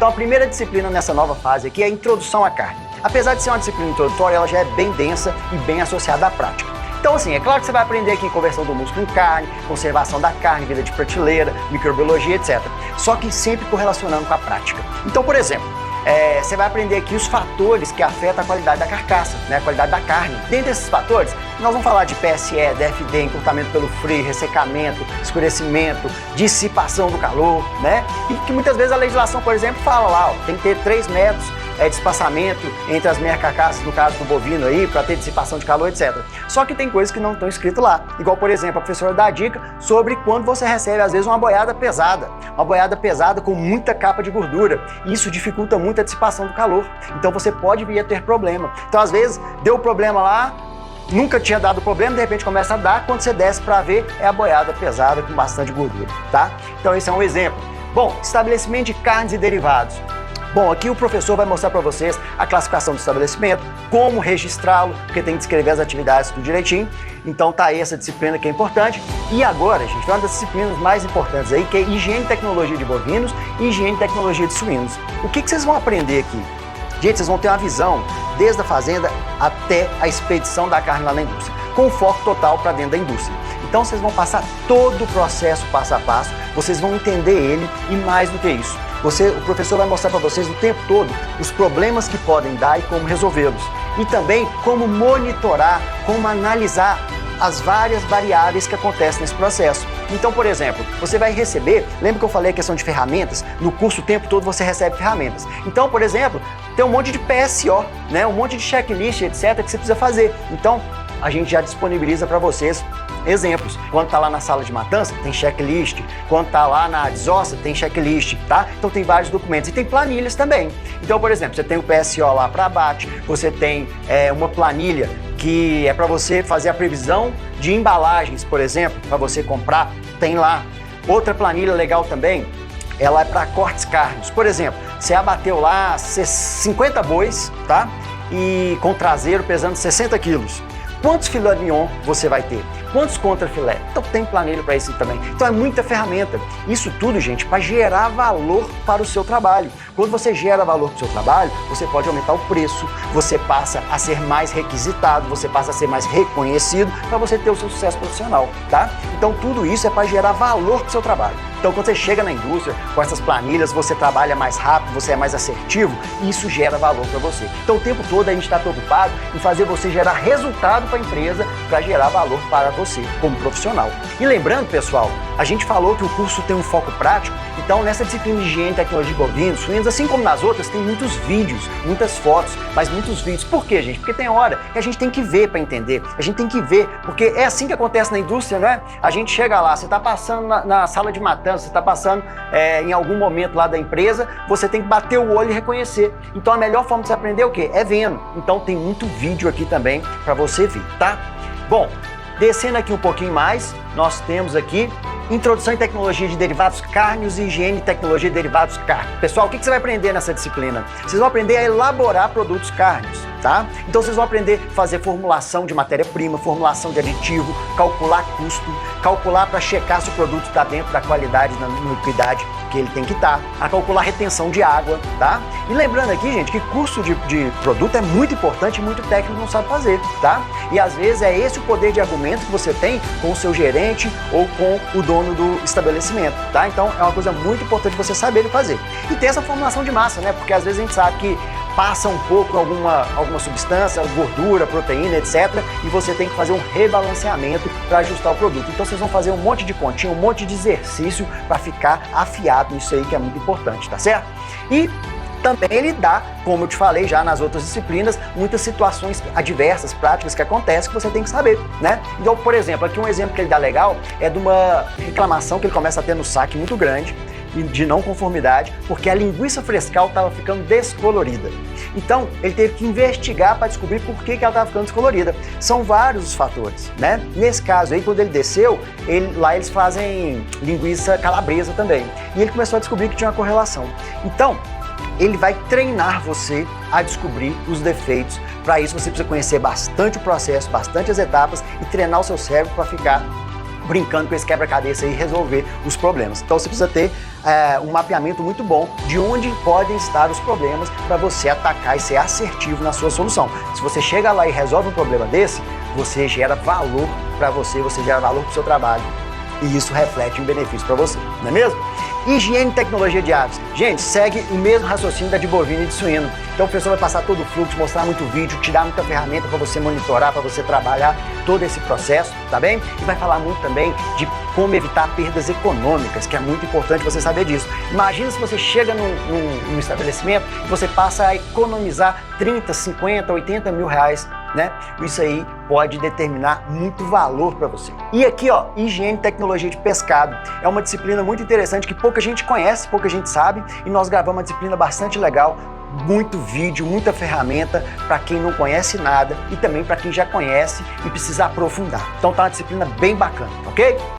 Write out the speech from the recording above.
Então a primeira disciplina nessa nova fase aqui é a introdução à carne. Apesar de ser uma disciplina introdutória, ela já é bem densa e bem associada à prática. Então assim, é claro que você vai aprender aqui conversão do músculo em carne, conservação da carne, vida de prateleira, microbiologia, etc. Só que sempre correlacionando com a prática. Então, por exemplo, você vai aprender aqui os fatores que afetam a qualidade da carcaça, né, a qualidade da carne. Dentre esses fatores, nós vamos falar de PSE, DFD, encurtamento pelo frio, ressecamento, escurecimento, dissipação do calor, né? E que muitas vezes a legislação, por exemplo, fala lá, ó, tem que ter 3 metros de espaçamento entre as meias carcaças, no caso do bovino aí, para ter dissipação de calor, etc. Só que tem coisas que não estão escritas lá. Igual, por exemplo, a professora dá a dica sobre quando você recebe, às vezes, uma boiada pesada. Uma boiada pesada com muita capa de gordura. Isso dificulta muito a dissipação do calor. Então você pode vir a ter problema. Então, às vezes, deu problema lá, nunca tinha dado problema, de repente começa a dar, quando você desce para ver, é a boiada pesada com bastante gordura, tá? Então esse é um exemplo. Bom, estabelecimento de carnes e derivados. Bom, aqui o professor vai mostrar para vocês a classificação do estabelecimento, como registrá-lo, porque tem que descrever as atividades tudo direitinho. Então tá aí essa disciplina que é importante. E agora, gente, uma das disciplinas mais importantes aí, que é higiene e tecnologia de bovinos e higiene e tecnologia de suínos. O que vocês vão aprender aqui? Gente, vocês vão ter uma visão desde a fazenda até a expedição da carne lá na indústria, com foco total para dentro da indústria. Então vocês vão passar todo o processo passo a passo, vocês vão entender ele e mais do que isso. O professor vai mostrar para vocês o tempo todo os problemas que podem dar e como resolvê-los. E também como monitorar, como analisar as várias variáveis que acontecem nesse processo. Então, por exemplo, você vai receber, lembra que eu falei a questão de ferramentas? No curso o tempo todo você recebe ferramentas. Então, por exemplo, tem um monte de PSO, né? Um monte de checklist, etc. que você precisa fazer. Então, a gente já disponibiliza para vocês exemplos. Quando está lá na sala de matança, tem checklist. Quando está lá na desossa, tem checklist, tá? Então tem vários documentos. E tem planilhas também. Então, por exemplo, você tem o PSO lá para abate, você tem uma planilha que é para você fazer a previsão de embalagens, por exemplo, para você comprar, tem lá. Outra planilha legal também, ela é para cortes carnes. Por exemplo, você abateu lá 50 bois, tá? E com traseiro pesando 60 quilos. Quantos filé mignon você vai ter? Quantos contrafilé? Então tem planilha para isso também. Então é muita ferramenta. Isso tudo, gente, para gerar valor para o seu trabalho. Quando você gera valor para o seu trabalho, você pode aumentar o preço, você passa a ser mais requisitado, você passa a ser mais reconhecido para você ter o seu sucesso profissional, tá? Então tudo isso é para gerar valor para o seu trabalho. Então quando você chega na indústria com essas planilhas, você trabalha mais rápido, você é mais assertivo e isso gera valor para você. Então o tempo todo a gente está preocupado em fazer você gerar resultado para a empresa, para gerar valor para você como profissional. E lembrando, pessoal, a gente falou que o curso tem um foco prático, então nessa disciplina de higiene e tecnologia de bovinos, suínos, assim como nas outras, tem muitos vídeos, muitas fotos, mas muitos vídeos. Por quê, gente? Porque tem hora que a gente tem que ver para entender, a gente tem que ver, porque é assim que acontece na indústria, né? A gente chega lá, você está passando na sala de matança, você está passando em algum momento lá da empresa, você tem que bater o olho e reconhecer. Então a melhor forma de você aprender é o quê? É vendo. Então tem muito vídeo aqui também para você ver, tá? Bom, descendo aqui um pouquinho mais, nós temos aqui Introdução em Tecnologia de Derivados Cárneos e Higiene e Tecnologia de Derivados Cárneos. Pessoal, o que você vai aprender nessa disciplina? Vocês vão aprender a elaborar produtos cárneos, tá? Então vocês vão aprender a fazer formulação de matéria-prima, formulação de aditivo, calcular custo, calcular para checar se o produto está dentro da qualidade, da liquidez que ele tem que estar, a calcular retenção de água, tá? E lembrando aqui, gente, que curso de produto é muito importante e muito técnico não sabe fazer, tá? E às vezes é esse o poder de argumento que você tem com o seu gerente ou com o dono do estabelecimento, tá? Então é uma coisa muito importante você saber fazer. E ter essa formulação de massa, né? Porque às vezes a gente sabe que passa um pouco alguma substância, gordura, proteína, etc. E você tem que fazer um rebalanceamento para ajustar o produto. Então vocês vão fazer um monte de continha, um monte de exercício para ficar afiado nisso aí que é muito importante, tá certo? E também ele dá, como eu te falei já nas outras disciplinas, muitas situações adversas, práticas que acontecem que você tem que saber, né? Então, por exemplo, aqui um exemplo que ele dá legal é de uma reclamação que ele começa a ter no saque muito grande, de não conformidade, porque a linguiça frescal estava ficando descolorida. Então, ele teve que investigar para descobrir por que ela estava ficando descolorida. São vários os fatores, né? Nesse caso aí, quando ele desceu, lá eles fazem linguiça calabresa também. E ele começou a descobrir que tinha uma correlação. Então, ele vai treinar você a descobrir os defeitos. Para isso, você precisa conhecer bastante o processo, bastante as etapas e treinar o seu cérebro para ficar brincando com esse quebra-cabeça e resolver os problemas. Então você precisa ter um mapeamento muito bom de onde podem estar os problemas para você atacar e ser assertivo na sua solução. Se você chega lá e resolve um problema desse, você gera valor para você gera valor para o seu trabalho. E isso reflete em benefício para você, não é mesmo? Higiene e tecnologia de aves. Gente, segue o mesmo raciocínio da de bovino e de suíno. Então o professor vai passar todo o fluxo, mostrar muito vídeo, te dar muita ferramenta para você monitorar, para você trabalhar todo esse processo, tá bem? E vai falar muito também de como evitar perdas econômicas, que é muito importante você saber disso. Imagina se você chega num estabelecimento e você passa a economizar 30, 50, 80 mil reais, né? Isso aí pode determinar muito valor para você. E aqui, ó, higiene e tecnologia de pescado. É uma disciplina muito interessante que pouca gente conhece, pouca gente sabe, e nós gravamos uma disciplina bastante legal, muito vídeo, muita ferramenta para quem não conhece nada e também para quem já conhece e precisa aprofundar. Então tá uma disciplina bem bacana, ok?